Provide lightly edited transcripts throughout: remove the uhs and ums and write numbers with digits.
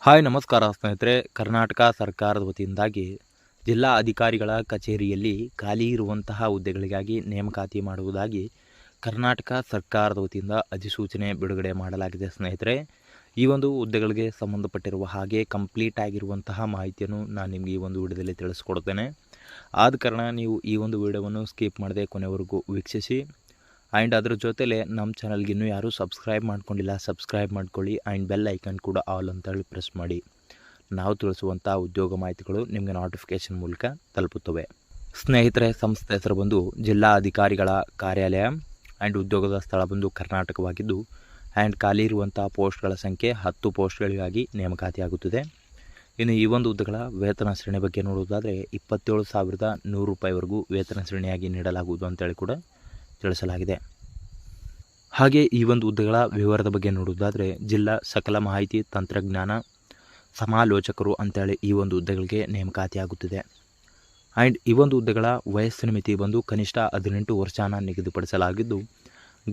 Hi ನಮಸ್ಕಾರ ಸ್ನೇಹಿತರೆ. ಕರ್ನಾಟಕ ಸರ್ಕಾರದ ವತಿಯಿಂದಾಗಿ ಜಿಲ್ಲಾ ಅಧಿಕಾರಿಗಳ ಕಚೇರಿಯಲ್ಲಿ ಖಾಲಿ ಇರುವಂತಹ ಹುದ್ದೆಗಳಿಗಾಗಿ ನೇಮಕಾತಿ ಮಾಡುವುದಾಗಿ ಕರ್ನಾಟಕ ಸರ್ಕಾರದ ವತಿಯಿಂದ ಅಧಿಸೂಚನೆ ಬಿಡುಗಡೆ ಮಾಡಲಾಗಿದೆ ಸ್ನೇಹಿತರೆ. ಈ ಒಂದು ಹುದ್ದೆಗಳಿಗೆ ಸಂಬಂಧಪಟ್ಟಿರುವ ಹಾಗೆ ಕಂಪ್ಲೀಟ್ ಆಗಿರುವಂತಹ ಮಾಹಿತಿಯನ್ನು ನಾನು ನಿಮಗೆ ಈ ಒಂದು ವಿಡಿಯೋದಲ್ಲಿ ತಿಳಿಸ್ಕೊಡ್ತೇನೆ. ಆದ ಕಾರಣ ನೀವು ಈ ಒಂದು ವಿಡಿಯೋವನ್ನು ಸ್ಕಿಪ್ ಮಾಡದೆ ಕೊನೆವರೆಗೂ ವೀಕ್ಷಿಸಿ. ಆ್ಯಂಡ್ ಅದ್ರ ಜೊತೆಲೇ ನಮ್ಮ ಚಾನಲ್ಗೆ ಇನ್ನೂ ಯಾರೂ ಸಬ್ಸ್ಕ್ರೈಬ್ ಮಾಡ್ಕೊಂಡಿಲ್ಲ, ಸಬ್ಸ್ಕ್ರೈಬ್ ಮಾಡ್ಕೊಳ್ಳಿ. ಆ್ಯಂಡ್ ಬೆಲ್ ಐಕನ್ ಕೂಡ ಆಲ್ ಅಂತೇಳಿ ಪ್ರೆಸ್ ಮಾಡಿ. ನಾವು ತಿಳಿಸುವಂಥ ಉದ್ಯೋಗ ಮಾಹಿತಿಗಳು ನಿಮಗೆ ನೋಟಿಫಿಕೇಷನ್ ಮೂಲಕ ತಲುಪುತ್ತವೆ. ಸ್ನೇಹಿತರೆ, ಸಂಸ್ಥೆ ಹೆಸರು ಬಂದು ಜಿಲ್ಲಾ ಅಧಿಕಾರಿಗಳ ಕಾರ್ಯಾಲಯ. ಆ್ಯಂಡ್ ಉದ್ಯೋಗದ ಸ್ಥಳ ಬಂದು ಕರ್ನಾಟಕವಾಗಿದ್ದು, ಆ್ಯಂಡ್ ಖಾಲಿ ಇರುವಂಥ ಪೋಸ್ಟ್ಗಳ ಸಂಖ್ಯೆ 10 ಪೋಸ್ಟ್ಗಳಿಗಾಗಿ ನೇಮಕಾತಿಯಾಗುತ್ತದೆ. ಇನ್ನು ಈ ಒಂದು ಹುದ್ದೆಗಳ ವೇತನ ಶ್ರೇಣಿ ಬಗ್ಗೆ ನೋಡುವುದಾದರೆ 27,100 ರೂಪಾಯಿವರೆಗೂ ವೇತನ ಶ್ರೇಣಿಯಾಗಿ ನೀಡಲಾಗುವುದು ಅಂತೇಳಿ ಕೂಡ ತಿಳಿಸಲಾಗಿದೆ. ಹಾಗೆ ಈ ಒಂದು ಹುದ್ದೆಗಳ ವಿವರದ ಬಗ್ಗೆ ನೋಡುವುದಾದರೆ ಜಿಲ್ಲಾ ಸಕಲ ಮಾಹಿತಿ ತಂತ್ರಜ್ಞಾನ ಸಮಾಲೋಚಕರು ಅಂತೇಳಿ ಈ ಒಂದು ಹುದ್ದೆಗಳಿಗೆ ನೇಮಕಾತಿಯಾಗುತ್ತಿದೆ. ಆ್ಯಂಡ್ ಈ ಒಂದು ಹುದ್ದೆಗಳ ವಯಸ್ಸಿನ ಮಿತಿ ಬಂದು ಕನಿಷ್ಠ 18 ವರ್ಷನ ನಿಗದಿಪಡಿಸಲಾಗಿದ್ದು,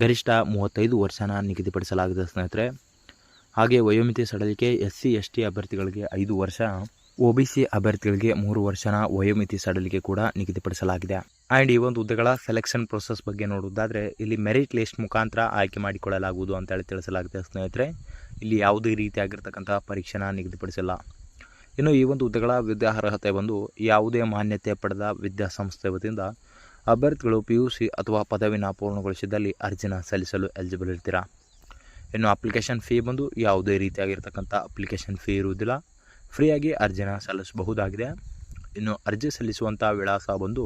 ಗರಿಷ್ಠ 35 ವರ್ಷನ ನಿಗದಿಪಡಿಸಲಾಗಿದೆ ಸ್ನೇಹಿತರೆ. ಹಾಗೆ ವಯೋಮಿತಿ ಸಡಿಲಿಕೆ SC/ST ಅಭ್ಯರ್ಥಿಗಳಿಗೆ 5 ವರ್ಷ, OBC ಅಭ್ಯರ್ಥಿಗಳಿಗೆ 3 ವರ್ಷನ ವಯೋಮಿತಿ ಸಡಿಲಿಕೆ ಕೂಡ ನಿಗದಿಪಡಿಸಲಾಗಿದೆ. ಆ್ಯಂಡ್ ಈ ಒಂದು ಹುದ್ದೆಗಳ ಸೆಲೆಕ್ಷನ್ ಪ್ರೊಸೆಸ್ ಬಗ್ಗೆ ನೋಡುವುದಾದರೆ ಇಲ್ಲಿ ಮೆರಿಟ್ ಲಿಸ್ಟ್ ಮುಖಾಂತರ ಆಯ್ಕೆ ಮಾಡಿಕೊಳ್ಳಲಾಗುವುದು ಅಂತೇಳಿ ತಿಳಿಸಲಾಗಿದೆ ಸ್ನೇಹಿತರೆ. ಇಲ್ಲಿ ಯಾವುದೇ ರೀತಿಯಾಗಿರ್ತಕ್ಕಂಥ ಪರೀಕ್ಷೆನ ನಿಗದಿಪಡಿಸಿಲ್ಲ. ಇನ್ನು ಈ ಒಂದು ಹುದ್ದೆಗಳ ವಿದ್ಯಾರ್ಹತೆ ಬಂದು ಯಾವುದೇ ಮಾನ್ಯತೆ ಪಡೆದ ವಿದ್ಯಾಸಂಸ್ಥೆ ವತಿಯಿಂದ ಅಭ್ಯರ್ಥಿಗಳು PUC ಅಥವಾ ಪದವಿನ ಪೂರ್ಣಗೊಳಿಸಿದಲ್ಲಿ ಅರ್ಜಿನ ಸಲ್ಲಿಸಲು ಎಲಿಜಿಬಲ್ ಇರ್ತೀರಾ. ಇನ್ನು ಅಪ್ಲಿಕೇಶನ್ ಫೀ ಬಂದು ಯಾವುದೇ ರೀತಿಯಾಗಿರ್ತಕ್ಕಂಥ ಅಪ್ಲಿಕೇಶನ್ ಫೀ ಇರುವುದಿಲ್ಲ, ಫ್ರೀಯಾಗಿ ಅರ್ಜಿನ ಸಲ್ಲಿಸಬಹುದಾಗಿದೆ. ಇನ್ನು ಅರ್ಜಿ ಸಲ್ಲಿಸುವಂಥ ವಿಳಾಸ ಬಂದು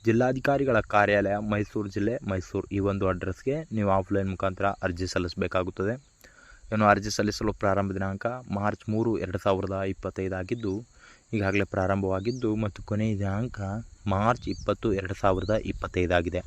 ಜಿಲ್ಲಾಧಿಕಾರಿಗಳ ಕಾರ್ಯಾಲಯ, ಮೈಸೂರು ಜಿಲ್ಲೆ, ಮೈಸೂರು. ಈ ಒಂದು ಅಡ್ರೆಸ್ಗೆ ನೀವು ಆಫ್ಲೈನ್ ಮುಖಾಂತರ ಅರ್ಜಿ ಸಲ್ಲಿಸಬೇಕಾಗುತ್ತದೆ. ಇನ್ನು ಅರ್ಜಿ ಸಲ್ಲಿಸಲು ಪ್ರಾರಂಭ ದಿನಾಂಕ ಮಾರ್ಚ್ 3, 2025 ಆಗಿದ್ದು ಈಗಾಗಲೇ ಪ್ರಾರಂಭವಾಗಿದ್ದು ಮತ್ತು ಕೊನೆಯ ದಿನಾಂಕ ಮಾರ್ಚ್ 20, 2025 ಆಗಿದೆ.